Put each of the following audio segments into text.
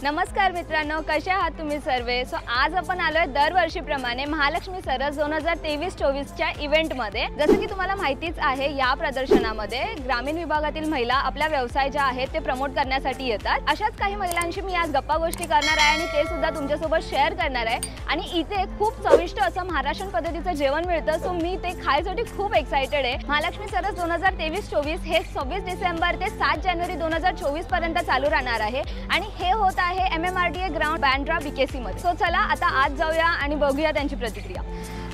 नमस्कार मित्रांनो, कसे आहात तुम्ही सर्वे? सो आज आपण आलोय दरवर्षीप्रमाणे महालक्ष्मी सरस 2023-24 च्या इव्हेंटमध्ये। जसं की तुम्हाला माहितीच आहे, या प्रदर्शनामध्ये ग्रामीण विभागातील महिला आपल्या व्यवसाय ज्या आहेत ते प्रमोट करण्यासाठी येतात। अशाच काही महिलांशी मी आज गप्पा गोष्टी करणार आहे आणि ते सुद्धा तुमच्यासोबत शेअर करणार आहे। आणि इथे खूप चविष्ट असं महाराष्ट्रीयन पद्धतीचं जेवण मिळतं, सो मी ते खायसाठी खूप एक्साइटेड आहे। महालक्ष्मी सरस 2023-24 हे 26 डिसेंबर ते 7 जानेवारी 2024 पर्यंत चालू राहणार आहे आणि हे होत आहे MMRDA ग्राउंड बँड्रा BKC मध्ये। सो चला आता आज जाऊया आणि बघूया त्यांची प्रतिक्रिया।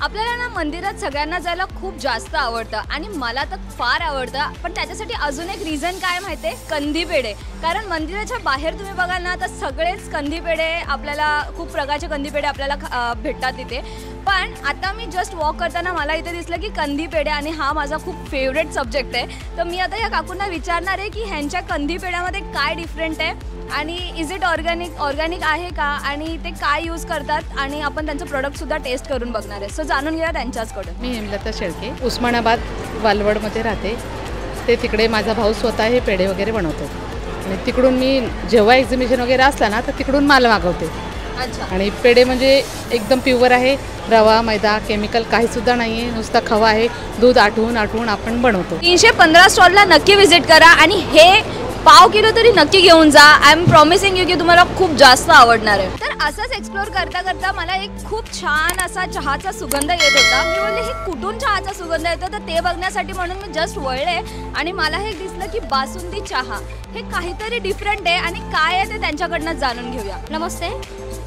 आपल्याला ना मंदिरात सगळ्यांना जायला खूप जास्त आवडतं आणि मला तर फार आवडतं, पण त्याच्यासाठी अजून एक रिझन काय माहिती आहे? कंदी पेढे। कारण मंदिराच्या बाहेर तुम्ही बघाल ना तर सगळेच कंदी पेढे, आपल्याला खूप प्रकारचे कंदी पेढे आपल्याला भेटतात तिथे। पण आता मी जस्ट वॉक करताना मला इथे दिसलं की कंदी पेढे, आणि हा माझा खूप फेवरेट सब्जेक्ट आहे। तर मी आता या काकूंना विचारणार आहे की ह्यांच्या कंदी पेढ्यामध्ये काय डिफरंट आहे आणि इज इट ऑर्गॅनिक आहे का, आणि ते काय यूज करतात, आणि आपण त्यांचं प्रोडक्ट सुद्धा टेस्ट करून बघणार आहे। सो जाणून घ्या त्यांच्याचकडून। मी हेमलता शेळके, उस्मानाबाद वालवडमध्ये राहते। ते तिकडे माझा भाऊ स्वतः हे पेढे वगैरे बनवतो आणि तिकडून मी जेव्हा एक्झिबिशन वगैरे असला ना तर तिकडून माल मागवते। अच्छा। आणि पेढे म्हणजे एकदम प्युअर आहे, रवा मैदा केमिकल काही सुद्धा नाही आहे, नुसता खवा आहे, दूध आटवून आपण बनवतो। 315 स्टॉलला नक्की व्हिजिट करा आणि हे पाव किलो तरी नक्की घेऊन जा। आय एम प्रॉमिसिंग यू की तुम्हाला खूप जास्त आवडणार आहे। तर असंच एक्सप्लोर करता करता मला एक खूप छान असा चहाचा सुगंध येत होता। मी बोलले हे कुठून चहाचा सुगंध येतो, तर ते बघण्यासाठी म्हणून मी जस्ट वळले आणि मला हे दिसलं की बासुंदी चहा हे काहीतरी डिफरंट आहे आणि काय आहे ते त्यांच्याकडनं जाणून घेऊया। नमस्ते,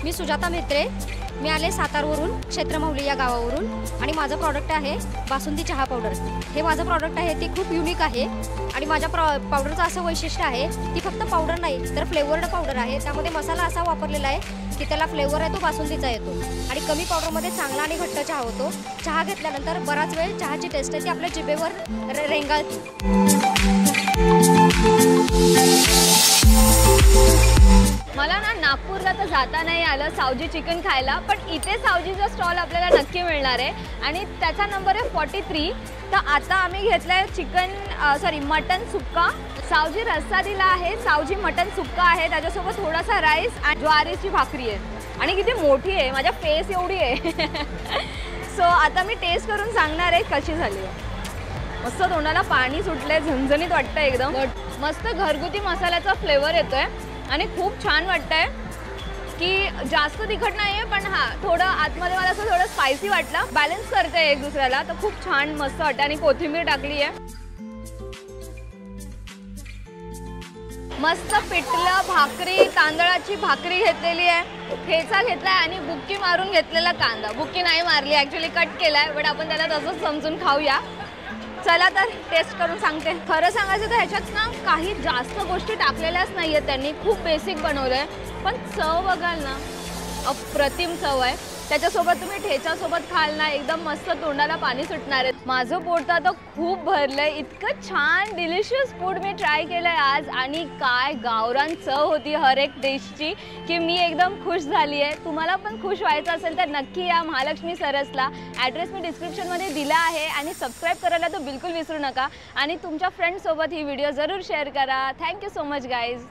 मी सुजाता मेत्रे। मी आले सातारवरून, क्षेत्रमौली या गावावरून, आणि माझं प्रॉडक्ट आहे बासुंदी चहा पावडर। हे माझं प्रॉडक्ट आहे ते खूप युनिक आहे आणि माझ्या पावडरचं असं वैशिष्ट्य आहे ती फक्त पावडर नाही तर फ्लेवर्ड पावडर आहे। त्यामध्ये मसाला असा वापरलेला आहे की त्याला फ्लेवर आहे तो बासुंदीचा येतो आणि कमी पावडरमध्ये चांगला आणि घट्ट चहा होतो। चहा घेतल्यानंतर बराच वेळ चहाची टेस्ट आहे ती आपल्या जिभेवर रेंगाळते। मला ना नागपूरला तर जाता नाही आलं सावजी चिकन खायला, पण इथे सावजीचा स्टॉल आपल्याला नक्की मिळणार आहे आणि त्याचा नंबर आहे 43। तर आता आम्ही घेतलाय मटन सुक्का। सावजी रस्सा दिला आहे, सावजी मटन सुक्का आहे, त्याच्यासोबत थोडासा राईस आणि ज्वारीची भाकरी आहे आणि किती मोठी आहे, माझ्या फेस एवढी आहे। सो आता मी टेस्ट करून सांगणार आहे कशी झाली आहे। मस्त तोंडाला पाणी सुटलंय, झणझणीत वाटतं एकदम। मस्त घरगुती मसाल्याचा फ्लेवर येतोय आणि खूप छान वाटतंय की जास्त तिखट नाहीये, पण हां थोडं आतमध्ये मला असं थोडं स्पायसी वाटलं, बॅलन्स करते एक दुसऱ्याला। तर खूप छान मस्त वाटतं आणि कोथिंबीर टाकली आहे। मस्त पिठलं भाकरी, तांदळाची भाकरी घेतलेली आहे, ठेचा घेतलाय आणि बुक्की मारून घेतलेला कांदा। बुक्की नाही मारली, ॲक्च्युली कट केलाय, बट आपण त्याला तसंच समजून खाऊया। चला तर टेस्ट करून सांगते। खरं सांगायचं तर ह्याच्यात ना काही जास्त गोष्टी टाकलेल्याच नाही आहेत त्यांनी, खूप बेसिक बनवलंय, पण चव बघाल ना अप्रतिम चव आहे। त्याच्यासोबत तुम्ही ठेच्यासोबत खाल ना एकदम मस्त तोंडाला पाणी सुटणार आहे। माझं पोट तर आता खूप भरलंय, इतकं छान डिलिशियस फूड मी ट्राय केलंय आज आणि काय गावरान चव होती हर एक डिशची की मी एकदम खुश झाली आहे। तुम्हाला पण खुश व्हायचं असेल तर नक्की या महालक्ष्मी सरसला। ॲड्रेस मी डिस्क्रिप्शनमध्ये दिला आहे आणि सबस्क्राईब करायला तर बिलकुल विसरू नका आणि तुमच्या फ्रेंड्ससोबत ही व्हिडिओ जरूर शेअर करा। Thank you so much guys.